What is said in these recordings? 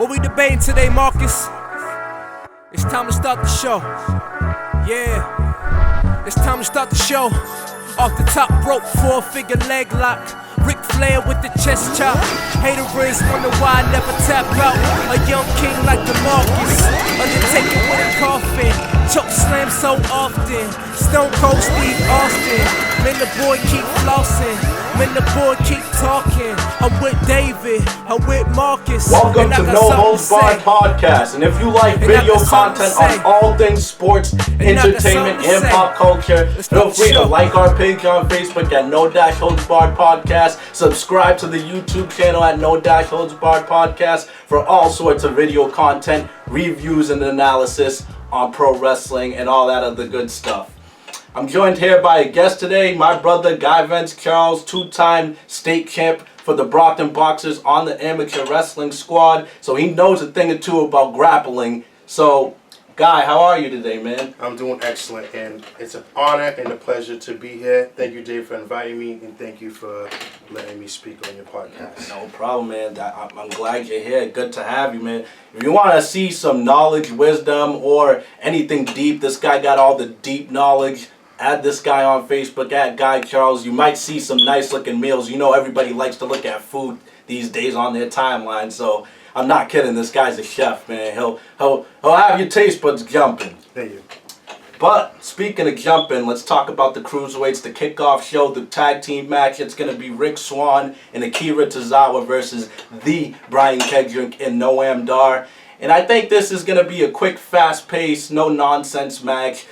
What we debating today, Marcus? It's time to start the show. Yeah, it's time to start the show. Off the top rope, 4-figure leg lock. Ric Flair with the chest chop. Haters wonder why I never tap out. A young king like DeMarcus. Undertaker with a coffin. Choke slam so often. Stone Cold Steve Austin. Man, the boy keep flossing. Man, the boy keep talking. I'm with David. I'm with Marcus. Welcome to No Holds Barred Podcast. And if you like video content on all things sports, entertainment, and pop culture, feel free to like our page on Facebook at No Holds Barred Podcast. Subscribe to the YouTube channel at No Holds Barred Podcast for all sorts of video content, reviews, and analysis on pro wrestling and all that other good stuff. I'm joined here by a guest today, my brother Guy Vince Charles, two-time state champ for the Brockton Boxers on the amateur wrestling squad, so he knows a thing or two about grappling. So, Guy, how are you today, man? I'm doing excellent, and it's an honor and a pleasure to be here. Thank you, Dave, for inviting me, and thank you for letting me speak on your podcast. No problem, man. I'm glad you're here. Good to have you, man. If you want to see some knowledge, wisdom, or anything deep, this guy got all the deep knowledge. Add this guy on Facebook at Guy Charles. You might see some nice looking meals. You know everybody likes to look at food these days on their timeline, so I'm not kidding. This guy's a chef, man. He'll have your taste buds jumping. Thank you. But speaking of jumping, let's talk about the cruiserweights, the kickoff show, the tag team match. It's going to be Rick Swann and Akira Tozawa versus the Brian Kendrick and Noam Dar. And I think this is going to be a quick, fast-paced, no-nonsense match.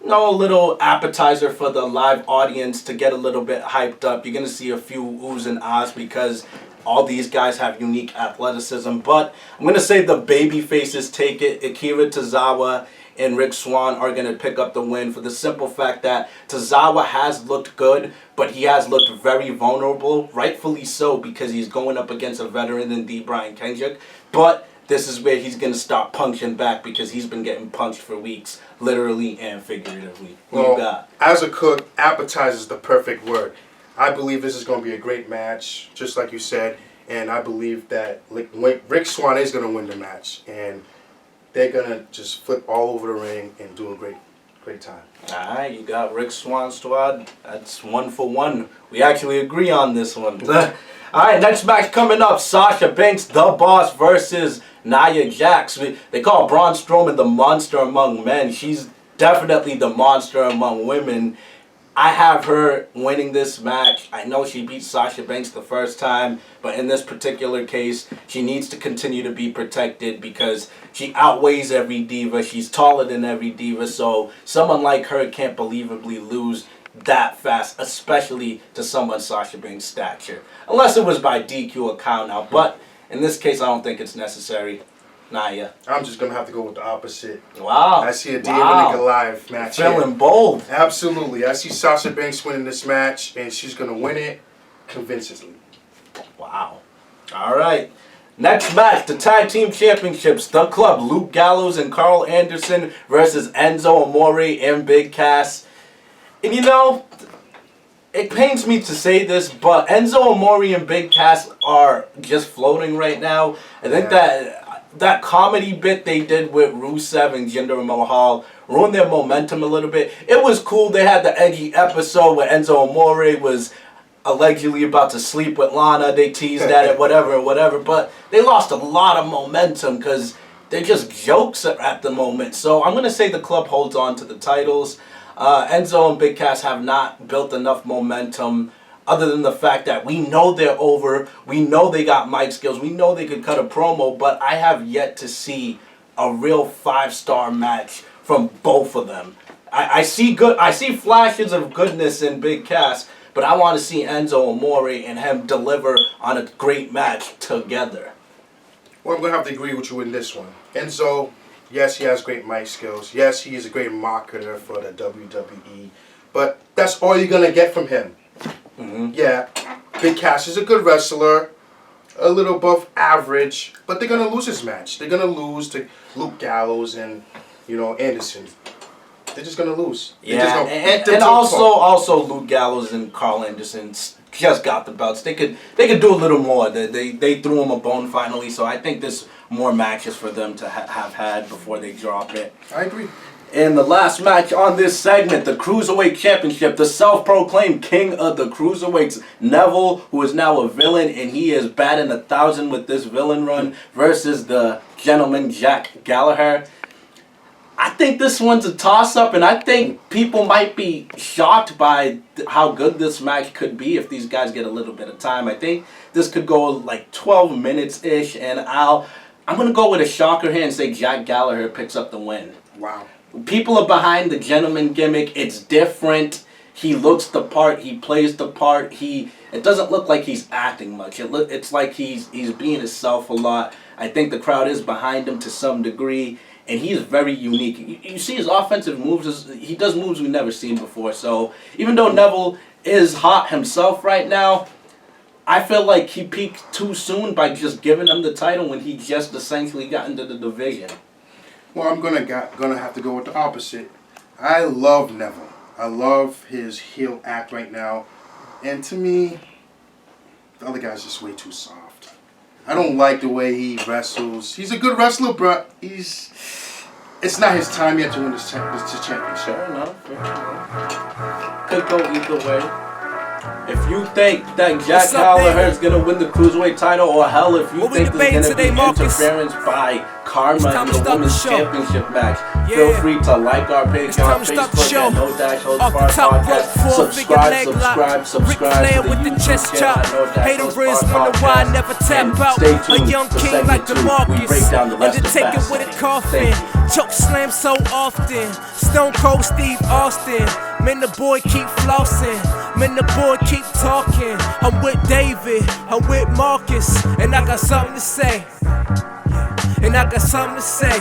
No little appetizer for the live audience to get a little bit hyped up. You're going to see a few oohs and ahs because all these guys have unique athleticism. But I'm going to say the baby faces take it. Akira Tozawa and Rick Swann are going to pick up the win for the simple fact that Tozawa has looked good, but he has looked very vulnerable, rightfully so, because he's going up against a veteran in the Brian Kendrick. But this is where he's going to start punching back because he's been getting punched for weeks, literally and figuratively. What you got? As a cook, appetizer is the perfect word. I believe this is going to be a great match, just like you said, and I believe that Rick Swann is going to win the match, and they're going to just flip all over the ring and do a great time. All right, you got Rick Swann squad. That's 1 for 1. We actually agree on this one. All right, next match coming up, Sasha Banks, the Boss versus Nia Jax. They call Braun Strowman the monster among men. She's definitely the monster among women. I have her winning this match. I know she beat Sasha Banks the first time, but in this particular case, she needs to continue to be protected because she outweighs every diva. She's taller than every diva, so someone like her can't believably lose that fast, especially to someone Sasha Banks' stature. Unless it was by DQ or count out, but in this case, I don't think it's necessary. Nia. I'm just going to have to go with the opposite. Wow. I see a David and Goliath match. Feeling bold. Absolutely. I see Sasha Banks winning this match, and she's going to win it convincingly. Wow. All right. Next match, the Tag Team Championships, The Club, Luke Gallows and Carl Anderson versus Enzo Amore and Big Cass. And you know, it pains me to say this, but Enzo Amore and Big Cass are just floating right now. I think that comedy bit they did with Rusev and Jinder Mahal ruined their momentum a little bit. It was cool. They had the edgy episode where Enzo Amore was allegedly about to sleep with Lana. They teased at it, whatever. But they lost a lot of momentum because they're just jokes at the moment. So I'm going to say the club holds on to the titles. Enzo and Big Cass have not built enough momentum other than the fact that we know they're over, we know they got mic skills, we know they could cut a promo, but I have yet to see a real 5-star match from both of them. I see flashes of goodness in Big Cass, but I want to see Enzo Amore and him deliver on a great match together. Well, I'm going to have to agree with you in this one. Enzo, yes, he has great mic skills. Yes, he is a great marketer for the WWE, but that's all you're going to get from him. Mm-hmm. Yeah, Big Cass is a good wrestler, a little above average, but they're going to lose this match. They're going to lose to Luke Gallows and, Anderson. They're just gonna lose. Yeah, and also Luke Gallows and Carl Anderson just got the belts. They could do a little more. They threw him a bone finally, so I think there's more matches for them to have had before they drop it. I agree. And the last match on this segment, the Cruiserweight Championship, the self-proclaimed king of the Cruiserweights, Neville, who is now a villain, and he is batting 1,000 with this villain run, versus the gentleman Jack Gallagher. I think this one's a toss-up, and I think people might be shocked by how good this match could be if these guys get a little bit of time. I think this could go like 12 minutes-ish, and I'm going to go with a shocker here and say Jack Gallagher picks up the win. Wow. People are behind the gentleman gimmick. It's different. He looks the part. He plays the part. It doesn't look like he's acting much. It's like he's being himself a lot. I think the crowd is behind him to some degree, and he is very unique. You see his offensive moves. He does moves we've never seen before. So even though Neville is hot himself right now, I feel like he peaked too soon by just giving him the title when he just essentially got into the division. Well, I'm gonna have to go with the opposite. I love Neville. I love his heel act right now, and to me, the other guy's just way too soft. I don't like the way he wrestles. He's a good wrestler, but it's not his time yet to win this championship. Fair enough. Could go either way. If you think that Jack Gallagher is going to win the Cruiserweight title, or hell, if you think there's going to be interference by Karma in the Women's Championship match, feel free to like our page on Facebook at No Dash Holds Barred Podcast. Subscribe to the YouTube channel at No Dash Holds Barred Podcast. And stay tuned for segment 2. We break down the rest of Fastlane. Choke slam so often. Stone Cold Steve Austin. Man, the boy keep flossing. Man, the boy keep talking. I'm with David. I'm with Marcus. And I got something to say. And I got something to say.